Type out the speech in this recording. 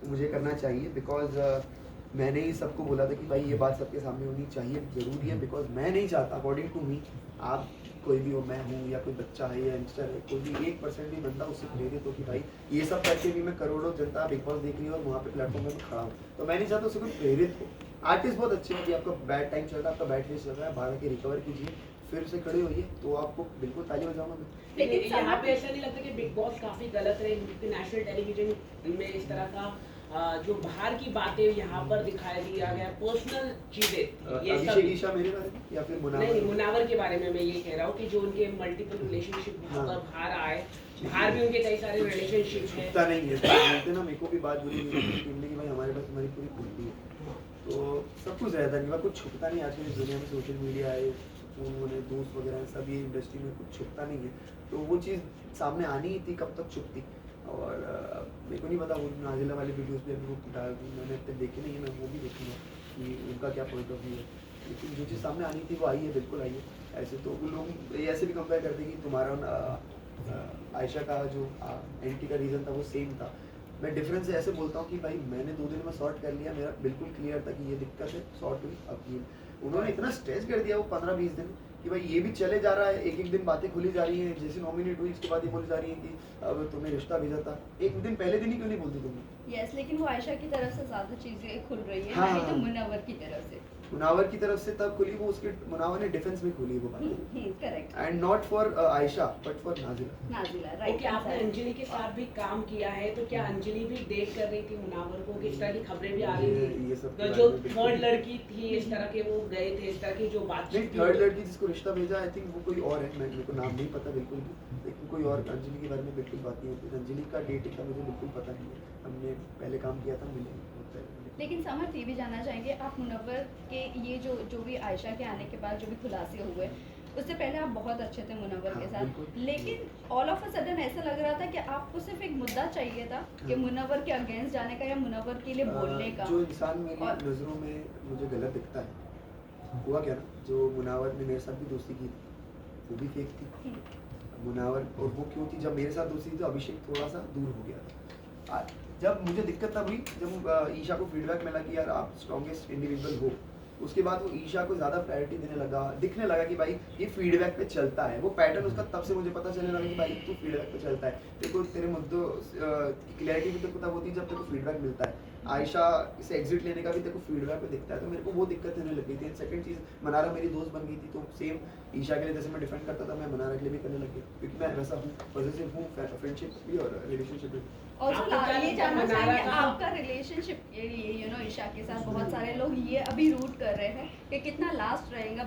मुझे करना चाहिए बिकॉज़ मैंने ही सबको बोला था कि भाई ये बात सबके सामने होनी चाहिए, ज़रूरी है बिकॉज़ मैं नहीं चाहता अकॉर्डिंग टू मी आप कोई भी हो, मैं हूँ या कोई बच्चा है या यंगस्टर है, कोई भी 1% भी बंदा उससे प्रेरित हो कि भाई ये सब करके भी मैं करोड़ों जनता बिग बॉस देख रही है और वहाँ पे प्लेटफॉर्म में मैं खड़ा हूँ। तो मैं नहीं चाहता उससे कोई प्रेरित हो। आर्टिस्ट बहुत अच्छे हैं कि आपका बैड टाइम चल रहा है, आपका बैड फेस चल रहा है, बाहर आके रिकवर कीजिए, फिर से खड़े होइए, तो आपको बिल्कुल ताली बजाऊँगा मैं। लेकिन यहाँ पे ऐसा नहीं लगता कि बिग बॉस काफी गलत है, क्योंकि नेशनल टेलीविजन में इस तरह का जो बाहर की बातें यहाँ पर दिखाई दिया गया, पर्सनल चीजें ये सब। अभिषेक ईशा मेरे बारे में या फिर नहीं, मुनावर के बारे में मैं ये कह रहा हूँ कि जो उनके मल्टीपल रिलेशनशिप बाहर आए, बाहर भी उनके कई सारे रिलेशनशिप हैं। छुपता नहीं है, बोलते ना मेरे को भी बात बोली टीम ने कि भाई हमारे पास तुम्हारी पूरी कुंडली है, तो सब कुछ रहता नहीं, कुछ छुपता नहीं। आज की इस दुनिया में सोशल मीडिया है, फोन वोन है, दोस्त वगैरह है, सब ये इंडस्ट्री में कुछ छुपता नहीं है, तो वो चीज़ सामने आनी ही थी, कब तक छुपती। और मेरे को नहीं पता वो नाजिला वाली वीडियोस भी अभी वो डाल दी, मैंने अब तक देखी नहीं है, मैं वो भी देखूँगा कि उनका क्या पॉइंट ऑफ व्यू है, लेकिन जो चीज़ सामने आनी थी वो आई है, बिल्कुल आई है। ऐसे तो वो लोग ऐसे भी कंपेयर करते हैं कि तुम्हारा आयशा का जो एंटी का रीज़न था वो सेम था। मैं डिफरेंस ऐसे बोलता हूँ कि भाई मैंने 2 दिन में सॉर्ट कर लिया, मेरा बिल्कुल क्लियर था कि ये दिक्कत है, सॉर्ट हुई। अब ये उन्होंने इतना स्ट्रेस कर दिया वो 15-20 दिन कि भाई ये भी चले जा रहा है, एक-एक दिन बातें खुली जा रही हैं, जैसे नॉमिनेट हुई उसके बाद ये बोली जा रही है कि अब तुम्हें रिश्ता भेजा था। एक दिन पहले दिन ही क्यों नहीं बोलती तुमने? यस, लेकिन वो आयशा की तरफ से ज़्यादा चीज़ें खुल रही है, हाँ, नहीं तो हाँ। मुनव्वर की तरफ से। मुनावर की तरफ से तब खुली वो, उसके मुनावर ने डिफेंस में खोली वो बात, correct. And not for Ayesha but for Nazila. Nazila, right. Okay, आपने अंजलि के साथ भी काम किया है, तो क्या अंजलि भी डेट कर रही थी मुनावर को? किस तरह की खबरें भी आ रही ये थी, सब तो के जो बारे में थर्ड बिल्कुल लड़की थी, इस तरह के वो गए थे, इस तरह की जो नहीं, बातचीत थी, थर्ड लड़की जिसको रिश्ता भेजा आई थिंक वो कोई और है, मेरे को नाम नहीं पता बिल्कुल भी, लेकिन कोई और अंजलि के बारे में बिल्कुल बात नहीं होती। अंजलि का डेटिंग का मुझे बिल्कुल पता नहीं है, हमने पहले काम किया था, मिले बहुत पहले। लेकिन समर्थ ये भी जानना चाहेंगे, आप मुनव्वर के ये जो भी आयशा के आने के बाद जो भी खुलासे हुए, उससे पहले आप बहुत अच्छे थे मुनव्वर के हाँ, साथ, बिल्कुल। लेकिन ऑल ऑफ अ सडन ऐसा लग रहा था कि आपको सिर्फ एक मुद्दा चाहिए था कि हाँ। मुनव्वर के अगेंस्ट जाने का या मुनव्वर के लिए बोलने का। जो इंसान मेरी और- नज़रों में मुझे गलत दिखता है, हुआ क्या ना, जो मुनावर ने मेरे साथ भी दोस्ती की थी, वो भी फेक थी। मुनावर और वो क्यों थी, जब मेरे साथ दोस्ती थी तो अभिषेक थोड़ा सा दूर हो गया था। जब मुझे दिक्कत तब हुई जब ईशा को फीडबैक मिला कि यार आप स्ट्रॉन्गेस्ट इंडिविजुअल हो, उसके बाद वो ईशा को ज़्यादा प्रायोरिटी देने लगा, दिखने लगा कि भाई ये फीडबैक पे चलता है, वो पैटर्न उसका तब से मुझे पता चलने लगा कि भाई तू फीडबैक पे चलता है, तेरे को तेरे मुद्दों की क्लैरिटी भी तेरे को तब होती है जब तेरे को फीडबैक मिलता है। आयशा से एग्जिट लेने का भी तेरे को फीडबैक पे दिखता है, तो मेरे को वो दिक्कत होने लग गई थी। सेकंड चीज़, मनारा मेरी दोस्त बन गई थी, तो सेम ईशा के लिए जैसे मैं डिफेंड करता था, मैं मनारा के लिए भी करने लग गया, क्योंकि मैं वैसा हूँ, पॉजिटिव हूँ फ्रेंडशिप भी और रिलेशनशिप भी। और आपको क्या ये लगता है जानना मनारा चाहेंगे का- आपका रिलेशनशिप ईशा के साथ, बहुत सारे लोग ये अभी रूट कर रहे हैं कि कितना लास्ट रहेगा,